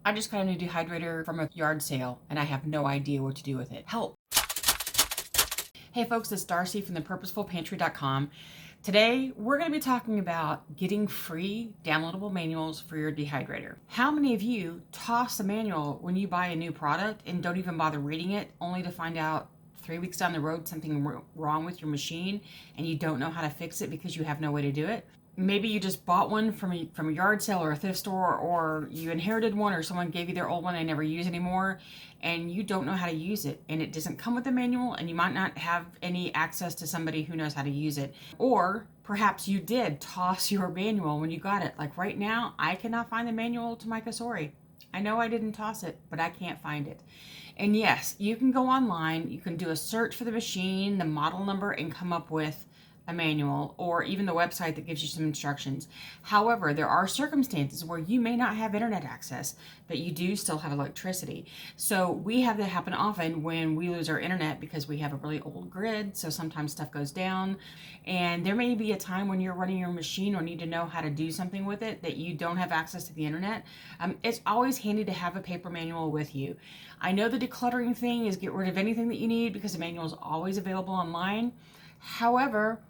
I just got a new dehydrator from a yard sale and I have no idea what to do with it. Help! Hey folks, it's Darcy from the Purposeful Today, we're going to be talking about getting free downloadable manuals for your dehydrator. How many of you toss a manual when you buy a new product and don't even bother reading it, only to find out 3 weeks down the road something wrong with your machine and you don't know how to fix it because you have no way to do it? Maybe you just bought one from a yard sale or a thrift store, or you inherited one or someone gave you their old one they never use anymore, and you don't know how to use it, and it doesn't come with a manual, and you might not have any access to somebody who knows how to use it. Or perhaps you did toss your manual when you got it. Like right now, I cannot find the manual to my Kasori. I know I didn't toss it, but I can't find it. And yes, you can go online, you can do a search for the machine, the model number, and come up with a manual, or even the website that gives you some instructions. However, there are circumstances where you may not have internet access, but you do still have electricity. So we have that happen often when we lose our internet because we have a really old grid, so sometimes stuff goes down. And there may be a time when you're running your machine or need to know how to do something with it that you don't have access to the internet. It's always handy to have a paper manual with you. I know the decluttering thing is get rid of anything that you need because the manual is always available online. However,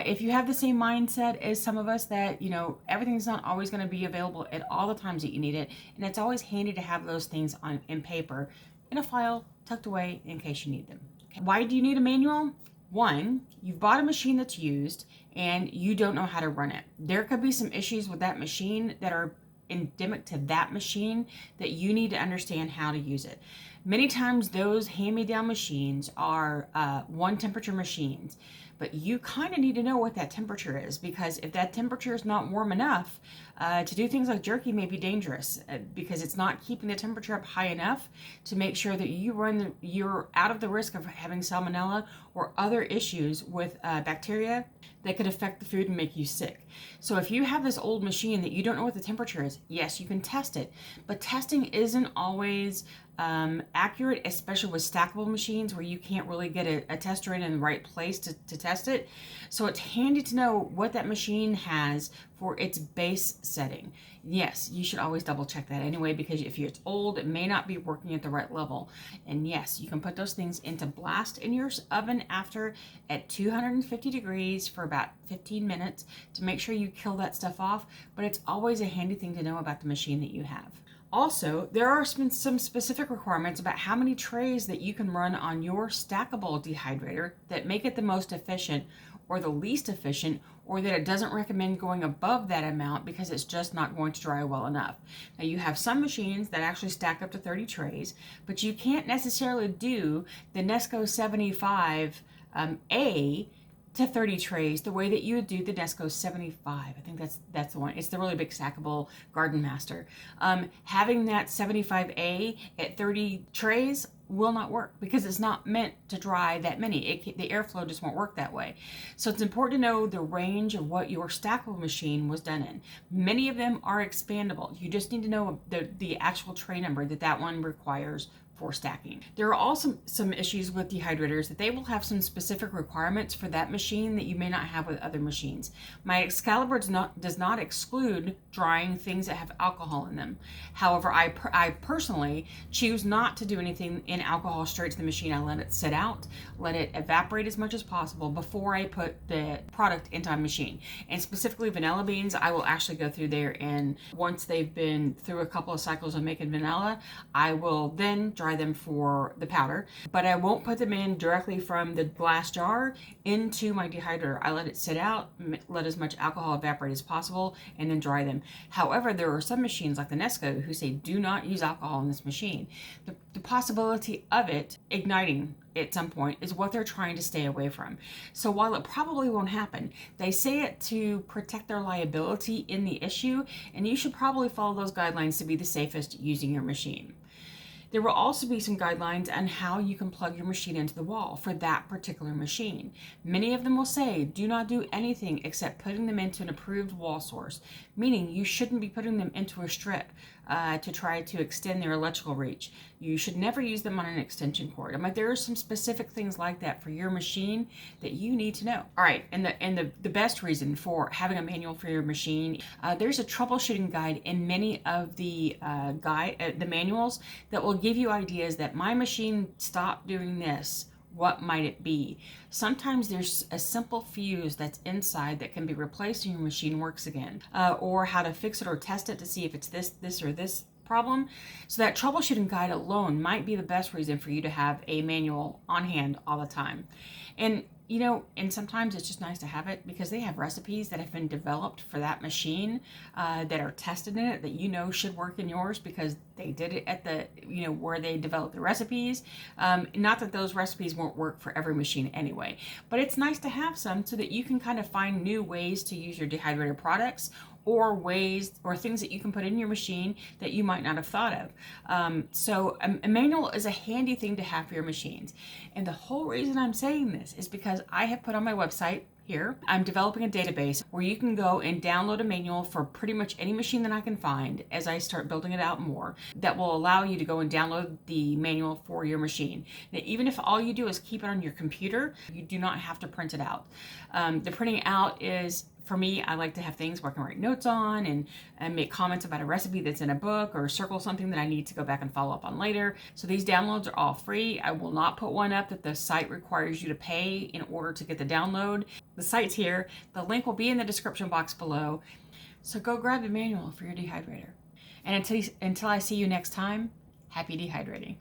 if you have the same mindset as some of us that, everything's not always going to be available at all the times that you need it, and it's always handy to have those things in paper, in a file, tucked away in case you need them. Okay. Why do you need a manual? One, you've bought a machine that's used and you don't know how to run it. There could be some issues with that machine that are endemic to that machine that you need to understand how to use it. Many times those hand-me-down machines are one temperature machines, but you kind of need to know what that temperature is, because if that temperature is not warm enough to do things like jerky may be dangerous because it's not keeping the temperature up high enough to make sure that you're out of the risk of having salmonella or other issues with bacteria that could affect the food and make you sick. So if you have this old machine that you don't know what the temperature is, yes, you can test it, but testing isn't always accurate, especially with stackable machines where you can't really get a tester in the right place to test it. So it's handy to know what that machine has for its base setting. Yes, you should always double check that anyway, because if it's old, it may not be working at the right level. And yes, you can put those things into blast in your oven after at 250 degrees for about 15 minutes to make sure you kill that stuff off, but it's always a handy thing to know about the machine that you have. Also, there are some specific requirements about how many trays that you can run on your stackable dehydrator that make it the most efficient or the least efficient, or that it doesn't recommend going above that amount because it's just not going to dry well enough. Now, you have some machines that actually stack up to 30 trays, but you can't necessarily do the Nesco 75A to 30 trays the way that you would do the Nesco 75. I think that's the one. It's the really big stackable Garden Master. Having that 75A at 30 trays will not work because it's not meant to dry that many. The airflow just won't work that way. So it's important to know the range of what your stackable machine was done in. Many of them are expandable. You just need to know the actual tray number that one requires for stacking. There are also some issues with dehydrators that they will have some specific requirements for that machine that you may not have with other machines. My Excalibur does not exclude drying things that have alcohol in them. However, I personally choose not to do anything in alcohol straight to the machine. I let it sit out, let it evaporate as much as possible before I put the product into my machine. And specifically vanilla beans, I will actually go through there, and once they've been through a couple of cycles of making vanilla, I will then dry them for the powder, but I won't put them in directly from the glass jar into my dehydrator. I let it sit out, let as much alcohol evaporate as possible, and then dry them. However, there are some machines like the Nesco who say do not use alcohol in this machine. The possibility of it igniting at some point is what they're trying to stay away from. So while it probably won't happen, they say it to protect their liability in the issue, and you should probably follow those guidelines to be the safest using your machine. There will also be some guidelines on how you can plug your machine into the wall for that particular machine. Many of them will say, do not do anything except putting them into an approved wall source, meaning you shouldn't be putting them into a strip. to try to extend their electrical reach. You should never use them on an extension cord. I'm like, there are some specific things like that for your machine that you need to know. All right, and the best reason for having a manual for your machine, there's a troubleshooting guide in many of the the manuals that will give you ideas that my machine stopped doing this. What might it be? Sometimes there's a simple fuse that's inside that can be replaced and your machine works again, or how to fix it or test it to see if it's this, or this problem. So that troubleshooting guide alone might be the best reason for you to have a manual on hand all the time. And and sometimes it's just nice to have it because they have recipes that have been developed for that machine that are tested in it that should work in yours because they did it at the, where they developed the recipes. Not that those recipes won't work for every machine anyway, but it's nice to have some so that you can kind of find new ways to use your dehydrator products, or ways or things that you can put in your machine that you might not have thought of. So a manual is a handy thing to have for your machines. And the whole reason I'm saying this is because I have put on my website here, I'm developing a database where you can go and download a manual for pretty much any machine that I can find as I start building it out more, that will allow you to go and download the manual for your machine. Now, even if all you do is keep it on your computer, you do not have to print it out. The printing out is, for me, I like to have things where I can write notes on and make comments about a recipe that's in a book, or circle something that I need to go back and follow up on later. So these downloads are all free. I will not put one up that the site requires you to pay in order to get the download. The site's here. The link will be in the description box below. So go grab the manual for your dehydrator. And until I see you next time, happy dehydrating.